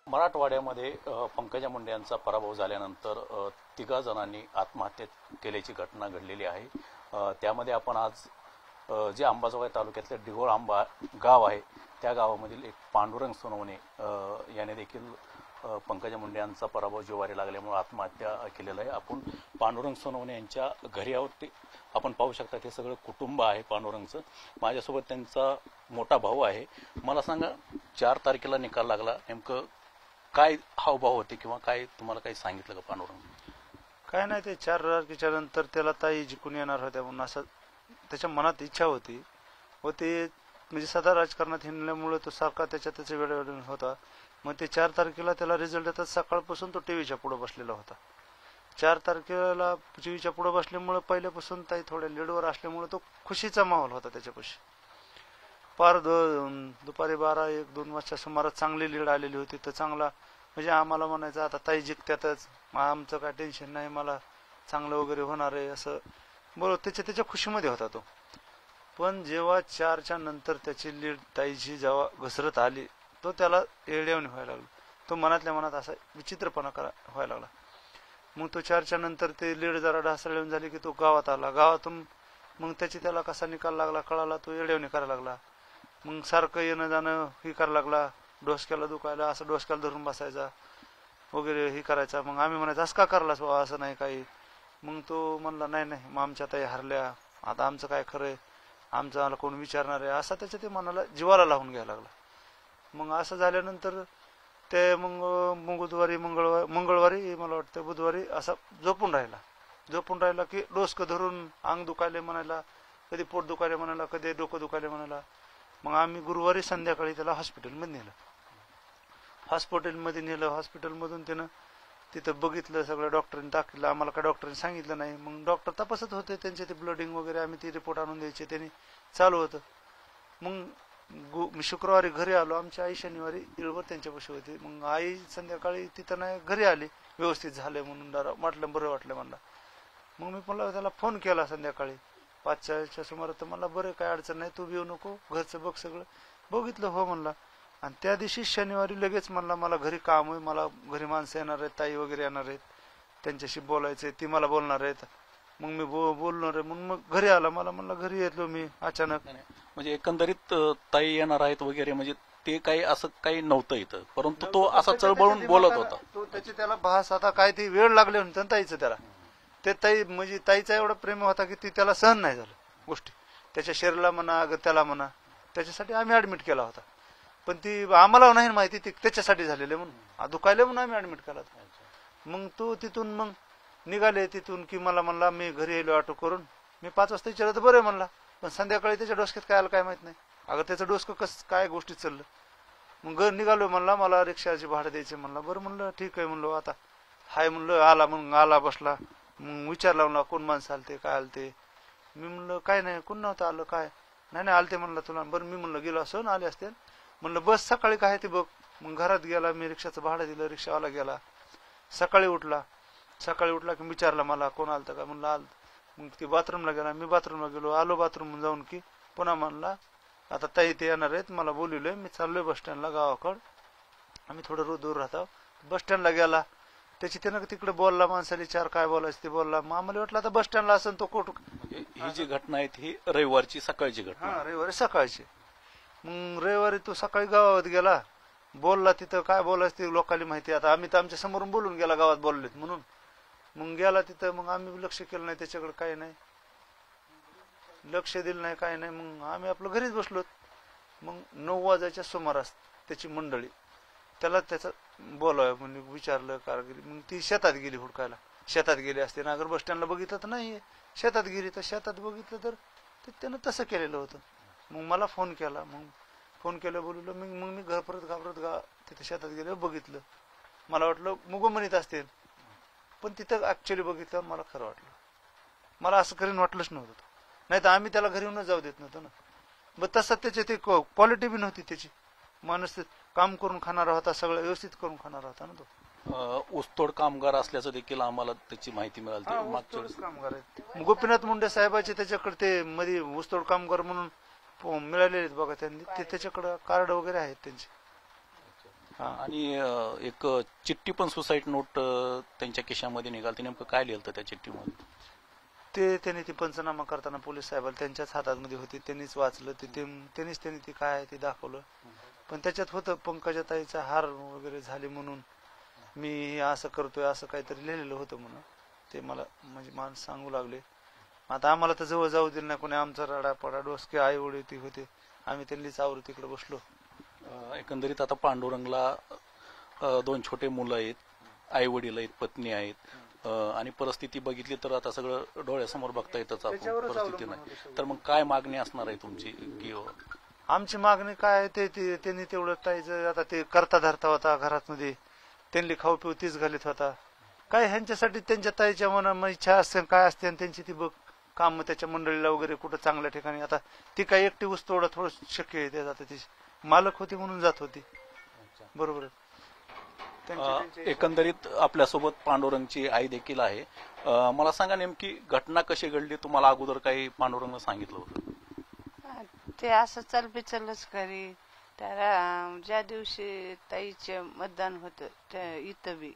मराठवाड्यामध्ये पंकजा मुंडे यांचा पराभव झाल्यानंतर तिघा जणांनी आत्महत्या केल्याची घटना घडलेली आहे। त्यामध्ये आपण आज जे अंबाजोगाई तालुक्यातले डिघोळ आंबा गाव आहे त्या गावामधील एक पांडुरंग सोनवणे याने देखील पंकजा मुंडे यांचा पराभव जिव्हारी लागल्यामुळे आत्महत्या केलेला आहे। आपण पांडुरंग सोनवणे यांच्या घरी आहोत। आपण पाहू शकता ते सगळं कुटुंब आहे पांडुरंगचं। माझ्यासोबत त्यांचा मोठा भाऊ आहे। मला सांगा 4 तारखेला निकाल लागला, नेमकं काय हावभाव होते किंवा काय तुम्हाला काही सांगितलं का पांडुरंग? काय नाही, ते 4 तारखेच्या नंतर त्याला ताई जिंकून येणार होत्या म्हणून असं त्याच्या मनात इच्छा होती व ते म्हणजे सदा राजकारणात हिंडल्यामुळे तो सारखा त्याच्या वेळेवर होता। मग ते 4 तारखेला त्याला रिझल्ट येतात सकाळपासून तो टीव्हीच्या पुढे बसलेला होता। 4 तारखेला टीव्हीच्या पुढे बसल्यामुळे पहिल्यापासून ताई थोड्या लीडवर असल्यामुळे तो खुशीचा माहोल होता त्याच्यापाशी। पार दुपारी 12-1-2 वाजता सुमारात चांगली लीड आलेली होती। तर चांगला म्हणजे आम्हाला म्हणायचं आता ताई जिंकत्यातच, आमचं काय टेन्शन नाही, मला चांगलं वगैरे होणार आहे असं बरोबर त्याच्या खुशीमध्ये होता तो। पण जेव्हा 4च्या नंतर त्याची लीड ताईची जेव्हा घसरत आली तो त्याला येड्यावानी व्हायला लागला। तो मनातल्या मनात असा विचित्रपणा व्हायला लागला। मग तो 4च्या नंतर ते लीड जरा ढासळून झाली की तो गावात आला। गावातून मग त्याला कसा निकाल लागला कळाला, तो येड्यावानी करायला लागला। मग सारखं येणं जाणं हे करायला लागला, डोसक्याला दुखायला, असं डोसक्याला धरून बसायचा वगैरे हे करायचा। मग आम्ही म्हणायचं असं का करलास बाबा, असं नाही काही। मग तो म्हणला नाही नाही, मग आमच्या ताई हरल्या, आता आमचं काय खरंय, आमचं आला कोण विचारणार आहे, असा त्याच्या ते मनाला जीवाला लावून घ्यायला लागला। मग असं झाल्यानंतर ते मग मंगळवारी मला वाटतं बुधवारी असा झोपून राहिला की डोसकं धरून अंग दुखायले म्हणायला, कधी पोट दुखायले म्हणायला, कधी डोकं दुखायले म्हणायला। मग आम्ही गुरुवारी संध्याकाळी त्याला हॉस्पिटलमध्ये नेलं। हॉस्पिटलमधून त्यानं तिथं बघितलं, सगळ्या डॉक्टरांनी दाखवलं, आम्हाला काय डॉक्टरांनी सांगितलं नाही। मग डॉक्टर तपासत होते त्यांचे ते ब्लडिंग वगैरे, आम्ही ते रिपोर्ट आणून द्यायचे, त्यांनी चालू होतं। मग मी शुक्रवारी घरी आलो, आमची आई शनिवारी इळवर त्यांच्यापाशी होती। मग आई संध्याकाळी तिथं नाही घरी आली, व्यवस्थित झालं म्हणून म्हटलं बरं वाटलं मला। मग मी पण त्याला फोन केला संध्याकाळी 5च्या सुमारात, तर मला बरं काय अडचण नाही, तू येऊ नको, घरचं बघ सगळं। बघितलं हो म्हणला। आणि त्या दिवशी शनिवारी लगेच म्हणला मला घरी काम आहे, मला घरी माणसं येणार आहेत, ताई वगैरे येणार आहेत, त्यांच्याशी बोलायचंय, ती मला बोलणार आहेत। मग मी बोलणार आहे म्हणून मग घरी आला। मला म्हणला घरी येतो मी अचानक। म्हणजे एकंदरीत ताई येणार आहेत वगैरे म्हणजे ते काही असं काही नव्हतं इथं, परंतु तो असा चळबळून बोलत होता। तो त्याला भास आता काय ती वेळ लागली होती ताईचं त्याला, ते ताई म्हणजे ताईचा एवढा प्रेम होता की ती त्याला सहन नाही झालं गोष्टी, त्याच्या शरीराला म्हणा त्याला म्हणा, त्याच्यासाठी आम्ही ऍडमिट केला होता। पण ती आम्हाला नाही माहिती ती त्याच्यासाठी झालेले म्हणून, दुखायले म्हणून आम्ही ऍडमिट केला होता। मग तो तिथून मग निघाले तिथून की मला म्हणला मी घरी येलो ऑटो करून। मी 5 वाजता विचारलं तर बरं म्हणला, पण संध्याकाळी त्याच्या डोसक्यात काय आलं काय माहित नाही। अगं त्याचं डोसकं कसं काय गोष्टीत चाललं। मग घर निघालो, म्हणला मला रिक्षाचे भाडं द्यायचे म्हणला। बरं म्हणलं ठीक आहे म्हणलो, आता हाय म्हणलं। आला, मग आला बसला, मग विचारला म्हणला कोण माणसं आलते काय आलते। मी म्हणलं काय नाही, कोण नव्हतं आलं, काय नाही आलते म्हणलं तुला। बरं मी म्हणलं गेलो असं आले असते म्हणलं, बस सकाळी काय ती बघ। मग घरात गेला, मी रिक्षाचं भाडं दिलं, रिक्षावाला गेला। सकाळी उठला की विचारला मला कोण आलतं का, म्हणलं आलं। मग ती बाथरूमला गेला, मी बाथरूमला गेलो, आलो बाथरूम जाऊन की पुन्हा म्हणला आता ताई ते येणार आहेत, मला बोलवलंय, मी चाललोय बस स्टँडला गावाकडं, आम्ही थोडं दूर राहतो। बस स्टँडला गेला, त्याची त्यानं तिकडे बोलला, माणसाला 4 काय बोलायचं ते बोलला। मग आम्हाला वाटलं आता बस स्टँडला असेल तो कोट। ही जी घटना आहे ही रविवारची सकाळची घटना, रविवारी सकाळची। मग रविवारी तो सकाळी गावात गेला, बोलला, तिथं काय बोलायचं ते लोकांनी माहिती, आता आम्ही तर आमच्या समोरून बोलून गेला गावात बोललेत म्हणून। मग गेला तिथं, मग आम्ही लक्ष केलं नाही त्याच्याकडे, काही नाही लक्ष दिलं नाही, काही नाही। मग आम्ही आपलं घरीच बसलो। मग 9 वाजायच्या सुमारास त्याची मंडळी त्याला त्याचं बोलावं म्हणजे विचारलं कारगिरी। मग ती शेतात गेली हुडकायला, शेतात गेली असते ना, अगर बस स्टँडला बघितलं तर नाही, शेतात गेली तर शेतात बघितलं तर त्यानं तसं केलेलं होतं। मग मला फोन केला, मग फोन केलं बोललो, मग मी घाबरत तिथे शेतात गेलो, बघितलं, मला वाटलं मुगो म्हणत असतील, पण तिथं ऍक्च्युअली बघितलं मला खरं वाटलं। मला असं करीन वाटलंच नव्हतं, नाही तर आम्ही त्याला घरी येऊनच जाऊ देत नव्हतो ना। मग तसं त्याची ती क्वालिटी बी नव्हती त्याची, माणूस काम करून खाणारा होता, सगळं व्यवस्थित करून खाणारा होता ना तो। ऊसतोड कामगार असल्याचं देखील आम्हाला त्याची माहिती मिळाली। कामगार आहेत गोपीनाथ मुंडे साहेबाचे, त्याच्याकडे ते मध्ये ऊसतोड कामगार म्हणून मिळालेले बघा त्यांनी, ते त्याच्याकडे कार्ड वगैरे आहेत त्यांचे। हा. आणि एक चिठ्ठी पण सुसाईड नोट त्यांच्या खिशामध्ये निघाल, ते नेमकं काय लिहिलं त्या चिठ्ठीमध्ये? त्यांनी ती पंचनामा करताना पोलीस साहेबाला त्यांच्याच हातामध्ये होती, त्यांनीच वाचलं त्यांनी ती काय आहे ते दाखवलं. पण त्याच्यात होतं पंकजाताईचा हार वगैरे झाले म्हणून मी हे असं करतोय असं काहीतरी लिहिलेलं होतं म्हणून ते मला म्हणजे माणूस सांगू लागले. आता आम्हाला तर जवळ जाऊ दिलं नाही कोणी. आमचा रडापडा डोसके आई वडील ती होते, आम्ही त्यांनीच आवरू तिकडे बसलो. एकंदरीत आता पांडुरंगला 2 छोटे मुलं आहेत, आई वडील आहेत, पत्नी आहेत, आणि परिस्थिती बघितली तर आता सगळं डोळ्यासमोर बघता येतच आपण, परिस्थिती नाही. तर मग काय मागणी असणार आहे तुमची? की आमची मागणी काय आहे त्यांनी तेवढं टाईचं. आता ते करता धरता होता घरात मध्ये, त्यांनी खाऊ पिऊ तीच घालीत होता. काय ह्यांच्यासाठी त्यांच्या ताईच्या मनात इच्छा असते काय असते आणि त्यांची ती बघ काम त्याच्या मंडळीला वगैरे कुठं चांगल्या ठिकाणी. आता ती काय एकटी ऊस तोडा थोडं शक्य आहे त्यात. आता ती मालक होती म्हणून जात होती. बरोबर आहे. एकंदरीत आपल्यासोबत पांडुरंगची आई देखील आहे. मला सांगा नेमकी घटना कशी घडली? तुम्हाला अगोदर काही पांडुरंगनं सांगितलं होतं? ते असं चलबिचलच करी. त्याला ज्या दिवशी ताईचे मतदान होतं त्या इथं बी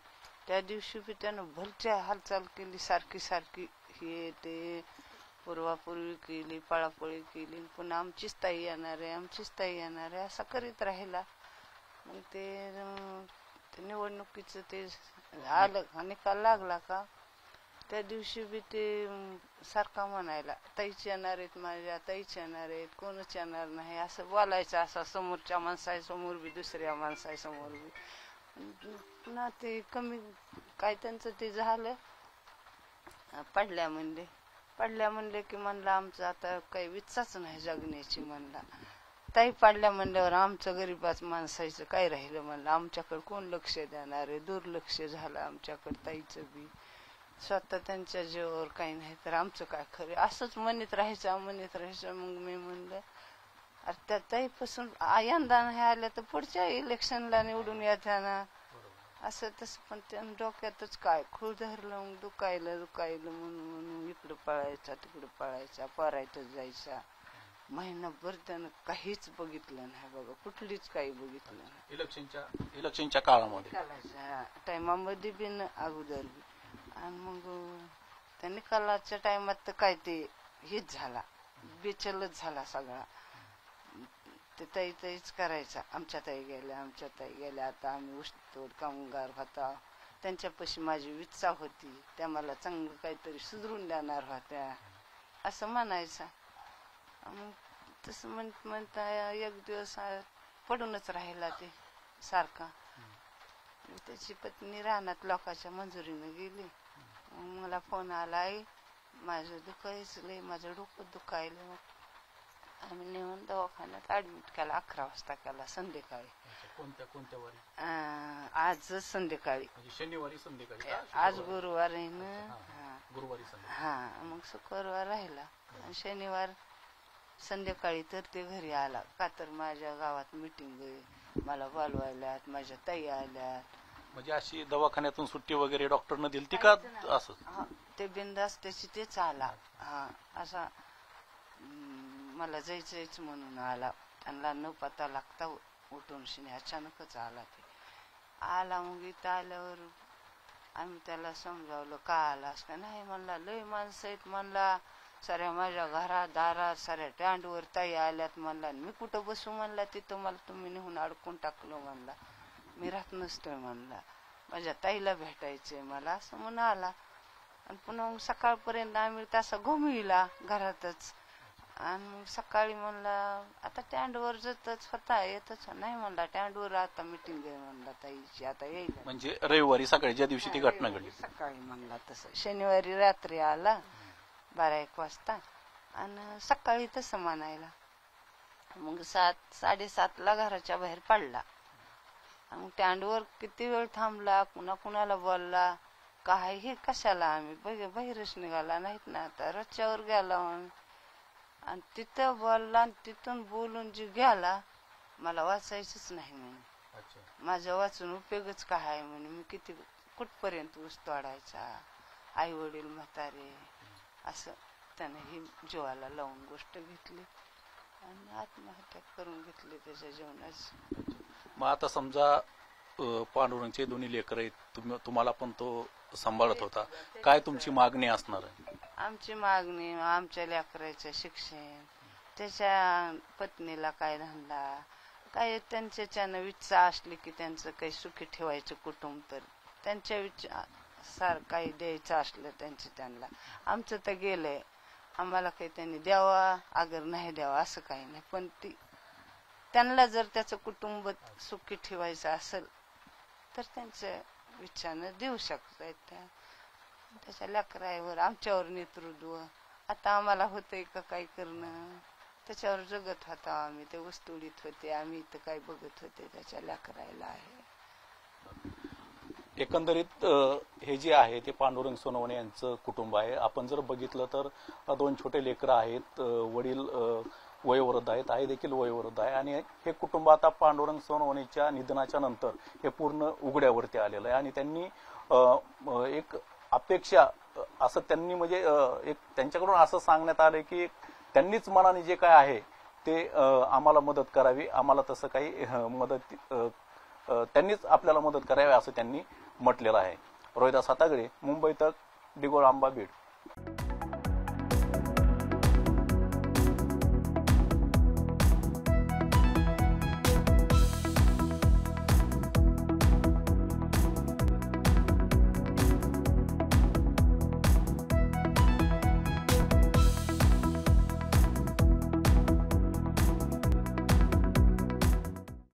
त्या दिवशी बी त्यानं भलच्या हालचाल केली, सारखी सारखी हे ते पूर्वापूर्वी केली, पळापळी केली. पुन्हा आमचीच ताई येणार आहे, आमचीच ताई येणार आहे असं करीत राहिला. मग ते निवडणुकीचं ते आलं, निकाल लागला का त्या दिवशी बी ते सारखा म्हणायला ताईच येणार आहेत, माझ्या ताईच येणार आहेत, कोणच येणार नाही असं बोलायचं. असा समोरच्या माणसासमोर बी दुसऱ्या माणसासमोर बी. पुन्हा ते कमी काय त्यांचं ते झालं, पडल्या म्हणले की म्हणलं आमचं आता काही विचारच नाही जगण्याची. म्हणला ताई पडल्या म्हणल्यावर आमचं गरीबाच माणसाचं काय राहिलं. म्हणलं आमच्याकडे कोण लक्ष देणार आहे, दुर्लक्ष झालं आमच्याकडे ताईचं बी. स्वतः त्यांच्या जीवावर काही नाही तर आमचं काय खरं असंच म्हणत राहायचं. मग मी म्हणलं अरे त्या ताईपासून यंदा नाही आल्या तर पुढच्या इलेक्शनला निवडून येत्या ना असं तसं. पण त्यानं डोक्यातच काय खूळ धरलं. मग दुखायलं म्हणून इकडं पळायचा तिकडं पळायचा, परायतच जायचा. महिनाभर त्यानं काहीच बघितलं नाही बघा, कुठलीच काही बघितलं नाही इलेक्शनच्या काळामध्ये, टायमामध्ये बी न अगोदर बी. आणि मग त्या निकालाच्या टायमात तर काय ते हेच झाला, बेचलच झाला सगळा. ते ताईच करायचा. आमच्या ताई गेल्या आता आम्ही ऊसतोड कामगार होता, त्यांच्यापाशी माझी इच्छा होती, त्या मला चांगलं काहीतरी सुधरून देणार होत्या असं म्हणायचा. मग तसं म्हणता एक दिवस पडूनच राहिला ते सारखा. त्याची पत्नी रानात लोकांच्या मंजुरीनं गेली. मला फोन आला, आई माझं दुखायचं लय, माझं डोकं दुखायलं. मग आम्ही नेऊन दवाखान्यात ऍडमिट केला, 11 वाजता केला संध्याकाळी. कोणत्या वारी? आज संध्याकाळी, शनिवारी संध्याकाळी. आज गुरुवार आहे ना. गुरुवारी हा, मग शुक्रवार राहिला आणि शनिवार संध्याकाळी तर ते घरी आला. का तर माझ्या गावात मिटिंग आहे, मला बोलवायल्यात, माझ्या ताई आल्यात. म्हणजे अशी दवाखान्यातून सुट्टी वगैरे डॉक्टरनं दिली ती का असं? ते बिंदास त्याची तेच आला. हा असा मला जायचंच म्हणून आला. त्यांना न पता लागता उठून शिने अचानकच आला. ते आला. मग इथं आल्यावर आम्ही त्याला समजावलं का आलास का नाही. म्हणला लय माणसं आहेत म्हणला, साऱ्या माझ्या घरात दारात साऱ्या टँडवर ताई आल्यात म्हणला. मी कुठं बसू म्हणला, तिथं मला तुम्ही नेहून अडकून टाकलं म्हणला, मी राहत नसतोय म्हणला, माझ्या ताईला भेटायचंय मला असं म्हणून आला. आणि पुन्हा सकाळपर्यंत आम्ही तसा घुमिला घरातच. आणि मग सकाळी म्हणला आता टँडवर जातच होता, येतच नाही म्हणला, टँडवर आता मिटिंग आहे म्हणला ताईची, आता येईल. म्हणजे रविवारी सकाळी ज्या दिवशी ती घटना घडली सकाळी म्हणला. तसं शनिवारी रात्री आला 12-1 वाजता आणि सकाळी तसं म्हणायला. मग 7-7:30ला घराच्या बाहेर पडला. मग टँडवर किती वेळ थांबला, कुणाला बोलला काय हे कशाला. आम्ही बाहेरच निघाला नाहीत ना, आता रस्त्यावर गेला आणि तिथं बोलला आणि तिथून बोलून जी गेला. मला वाचायचंच नाही म्हणे, माझं वाचून उपयोगच काय आहे म्हणे, मी किती कुठपर्यंत ऊस तोडायचा, आई वडील म्हातारे असं. त्याने ही जीवाला लावून गोष्ट घेतली आणि आत्महत्या करून घेतली त्याच्या जीवनाची. मग आता समजा पांडुरंगचे दोन्ही लेकर आहेत, तुम्हाला पण तो सांभाळत होता, काय तुमची मागणी असणार आहे? आमची मागणी आमच्या लेकराचं शिक्षण, त्याच्या पत्नीला काय धंदा, काय त्यांच्याच्यानं इच्छा असली की त्यांचं काही सुखी ठेवायचं कुटुंब, तर त्यांच्या विचार काही द्यायचं असलं त्यांना. आमचं तर गेलंय, आम्हाला काही त्यांनी द्यावा अगर नाही द्यावा असं काही नाही, पण त्यांना जर त्याचं कुटुंब सुखी ठेवायचं असेल तर त्यांच्या इच्छानं देऊ शकतात. त्याच्या लेकरावर आमच्यावर नेतृत्व आता आम्हाला होतंय का काय करणं, त्याच्यावर जगत होता आम्ही, ते वस्तुडीत होते, आम्ही इथं काय बघत होते, त्याच्या लेकरायला आहे. एकंदरीत हे जे आहे ते पांडुरंग सोनवणे यांचं कुटुंब आहे. आपण जर बघितलं तर 2 छोटे लेकरं आहेत, वडील वयोवृद्ध आहेत, आई देखील वयोवृद्ध आहे, आणि हे कुटुंब आता पांडुरंग सोनवणेच्या निधनाच्या नंतर हे पूर्ण उघड्यावरती आलेलं आहे. आणि त्यांनी एक अपेक्षा असं त्यांनी म्हणजे एक त्यांच्याकडून असं सांगण्यात आलं की त्यांनीच मनाने जे काय आहे ते आम्हाला मदत करावी, आम्हाला तसं काही मदत त्यांनीच आपल्याला मदत करावी असं त्यांनी म्हटलेलं आहे. रोहिदास हातागडे, मुंबई तक, डिगोळ आंबा, बीड.